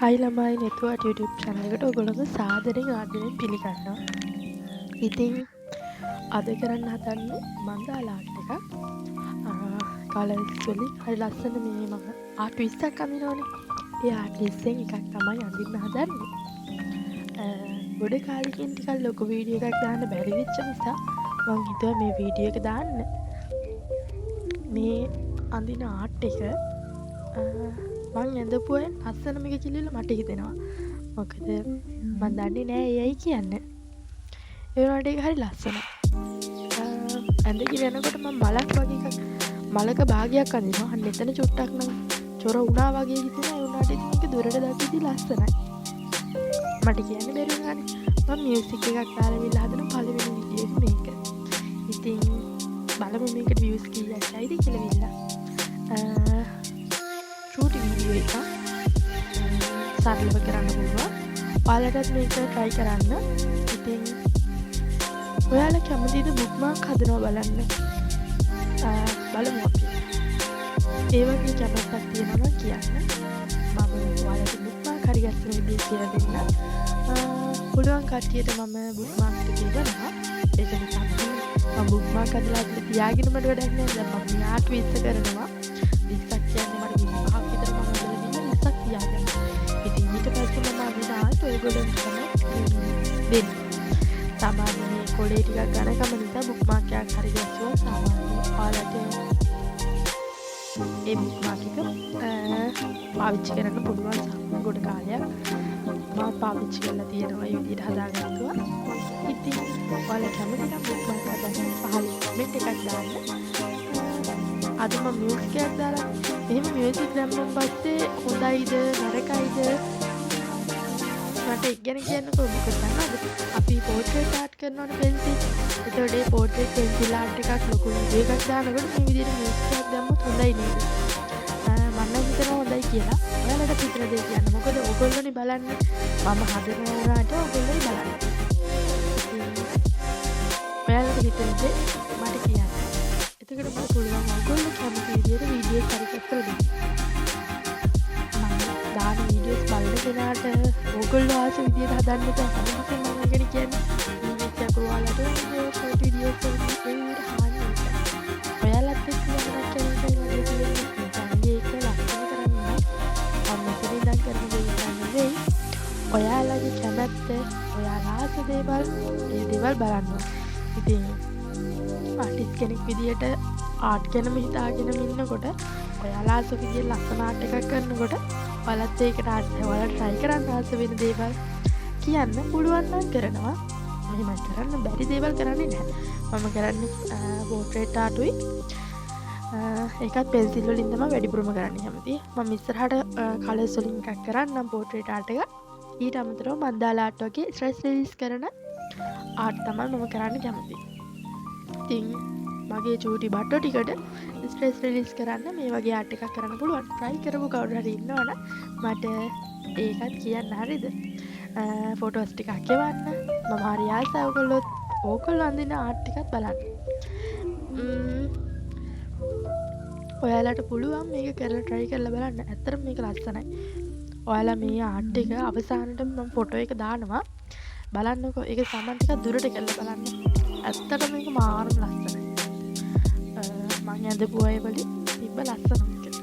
හයි ළමයි නෙතුවට YouTube channel එකට ඔයගොල්ලෝ සාදරයෙන් ආදරයෙන් පිළිගන්නවා. ඉතින් අද කරන්න හදන්නේ මන්දාල ආර්ට් එකක්. කලර්ස් වලින් හරි ලස්සන මේ මම ආර්ට් 20ක් අඳිනවනේ. ඒ ආර්ට් 20න් එකක් තමයි අඳින්න හදන්නේ. ගොඩ කාලෙකින් ටිකක් ලොකු වීඩියෝ එකක් දාන්න බැරි වෙච්ච නිසා මම හිතුවා මේ වීඩියෝ එක දාන්න. මේ අඳින ආර්ට් එක මං ඇඳපු අය ලස්සනම එක කියලා මට හිතෙනවා. මොකද මම දන්නේ නෑ එයයි කියන්න. ඒ වුණාට ඒක හරි ලස්සනයි. ඇඳගෙන යනකොට මම මලක් වගේ එකක් මලක භාගයක් අඳිනවා. අන්න එතන චුට්ටක් නම් චොර වුණා වගේ හිතෙනවා. ඒ වුණාට ඉතින් මේක දුරට දැක්කදී ලස්සනයි. මට කියන්න බැරි වුණානේ. මම මියුසික් එකක් දාලා හදන පළවෙනි වීඩියෝ එක මේක. ඉතින් බලමු මේකට views කීයක් ඇයිද කියලා විල්ලා. ෂූට් වීඩියෝ එක සරලව කරන්න පුළුවන්. ඔයාලටත් මේක try කරන්න. ඉතින් ඔයාලා කැමතිද bookmark හදනවා බලන්න? බලමු අපි. ඒ වගේ කැමැත්තක් තියෙනවා නම් කියන්න. මම ඔයාලට bookmark හරි ගන්න විදිය කියලා දෙන්න. පුළුවන් කට්ටියට මම bookmark ටික දෙනවා. ඒක නිසා මම bookmark හදලා තියාගෙන මට වැඩක් නෑ. දැන් මම මේ ආර්ට් 20 කරනවා. 20ක් කියන්නේ මට 25ක් විතර මම හදලා දින්න 20ක් තියාගන්න. ඉතින් ඊට පස්සේ මම අදින ආර්ට් ඔයගොල්ලන්ට තමයි දෙන්න. සාමාන්‍ය මේ කොලේ ටිකක් ගණකම නිසා bookmark එකක් හරි ගැස්සුවා සාමාන්‍ය ඔයාලට ඒ bookmark එක පාවිච්චි කරන්න පුළුවන් සාමාන්‍ය ගොඩ කාලයක් මම පාවිච්චි කරලා තියෙනවා ඒ විදිහට හදාගත්තා. ඉතින් ඔයාලා කැමති නම් bookmark හදාගන්න පහළ කමෙන්ට් එකක් දාන්න. අද මම මියුසික් එකක් දාලා එහෙම මියුසික් දැම්මන් පස්සේ හොඳයිද නරකයිද මට ඒක ගැන කියන්නකෝ. මොකද දන්නවද අපි පෝට්‍රේට් ආර්ට් කරනවනේ පෙන්සිල්. ඒතකොට ඒ පෝට්‍රේට් පෙන්සිල් ආර්ට් එකක් ලොකු වීඩියෝ එකක් දානකොට මේ විදිහට මියුසික් එකක් දැම්මොත් හොඳයි නේද? මම නම් හිතනවා හොඳයි කියලා. ඔයාලට හිතන දේ කියන්න. මොකද ඕගොල්ලෝනේ බලන්නේ. මම හදනවා වුණාට ඕගොල්ලෝනේ බලන්නේ. ඔයාලට හිතන දේ මට කියන්න. එතකොට මට පුළුවන් ඔයගොල්ලෝ කැමති විදිහට වීඩියෝ හරි කරලා දෙන්න. මම දාන වීඩියෝස් බලන කෙනාට ඔයගොල්ලෝ ආස විදිහට හදන්න තමයි මම කියන්නේ. ඉංග්‍රීසි අකුරු වලට ෂෝට් වීඩියෝස් වලින් විදිහට හදන්න. ඔයාලත් එක්ක යන්නත් කැමතියි මම කියන්නේ. ඒක ලස්සන කරන්න. මම මෙතන ඉඳන් කරන දේ නෙවෙයි. ඔයාලගේ කැමැත්ත, ඔයාලා ආස දේවල්, ඒ දේවල් බලන්න. ඉතින් ආටිස්ට් කෙනෙක් විදියට ආර්ට් ගැනම හිතාගෙන ඉන්නකොට ඔයාලා ආස විදියට ලස්සන ආර්ට් එකක් කරනකොට ඔයාලත් ඒකට ඔයාලා try කරන්න ආස වෙන දේවල් කියන්න පුළුවන් නම් කරනවා. එහෙම කරන්න බැරි දේවල් කරන්නේ නැහැ. මම කරන්නේ පෝට්‍රේට් ආර්ට්ුයි. ඒකත් පෙන්සිල් වලින් තමයි වැඩිපුරම කරන්න කැමතියි. මම ඉස්සරහට කලර්ස් වලින් එකක් කරන්නම් පෝට්‍රේට් ආර්ට් එක. ඊට අමතරව මන්දාල ආර්ට් වගේ ස්ට්‍රෙස් රිලීස් කරන ආර්ට් තමයි මම කරන්න කැමතියි. ඉතින් මගේ චූටි බට්ටෝ ටිකට ස්ට්‍රෙස් රිලීස් කරන්න මේ වගේ ආර්ට් එකක් කරන්න පුළුවන්. try කරපු කවුරු හරි ඉන්නවනම් මට ඒකත් කියන්න හරිද? ෆොටෝස් ටිකක් එවන්න. මම හරි ආසයි ඕගොල්ලෝ අඳින ආර්ට් එකත් බලන්න. ඔයාලට පුළුවන් මේක කරලා try කරලා බලන්න. ඇත්තටම මේක ලස්සනයි. ඔයාලා මේ ආර්ට් එක අවසානට මම ෆොටෝ එක දානවා. බලන්නකෝ. ඒක සමන් ටිකක් දුරට කරලා බලන්න. ඇත්තටම මේක මාරම ලස්සනයි. මම ඇඳපු අය වලින් තිබ්බ ලස්සනම එක.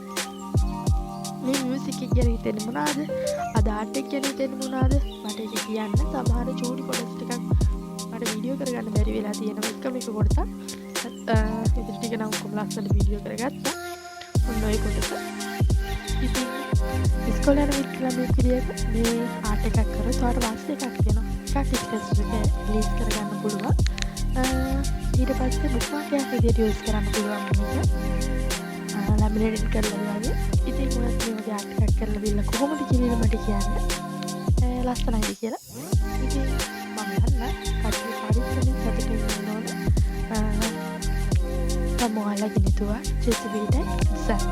මේ මියුසික් එක ගැන හිතෙන්නේ මොනවාද? අද ආර්ට් එක ගැන හිතෙන්නේ මොනවාද? මට ඒක කියන්න. සමහර චූටි කොටස් ටිකක් මට වීඩියෝ කරගන්න බැරි වෙලා තියෙනවා. එක මේක කොටසක්. ඉතින් ටික නම් කොහොම ලස්සන වීඩියෝ කරගත්තා. ඔන්න ඔය කොටස. ඉතින් ඉස්කෝලේ යන ළමයෙක් විදියට මේ ආර්ට් එකක් කරොත් ඔයාලට වාසිය එකක් තියෙනවා. එකක් ස්ට්‍රෙස් එක රිලීස් කරගන්න පුළුවන්. ඊට පස්සේ bookmark එකක් විදියට යූස් කරන්න පුළුවන් මේක. ලැමිනේට් කරලා වගේ. ඉතින් මොනවද මේ වගේ ආර්ට් එකක් කරලා දෙන්න කොහොමද කියලා මට කියන්න. ලස්සනයිද කියලා. ඉතින් මම යන්න කට්ටිය පරිස්සමින් සතුටින් ඉන්න ඕන. මම ඔයාලගේ නිතුවා ජෙසුබීට සර්.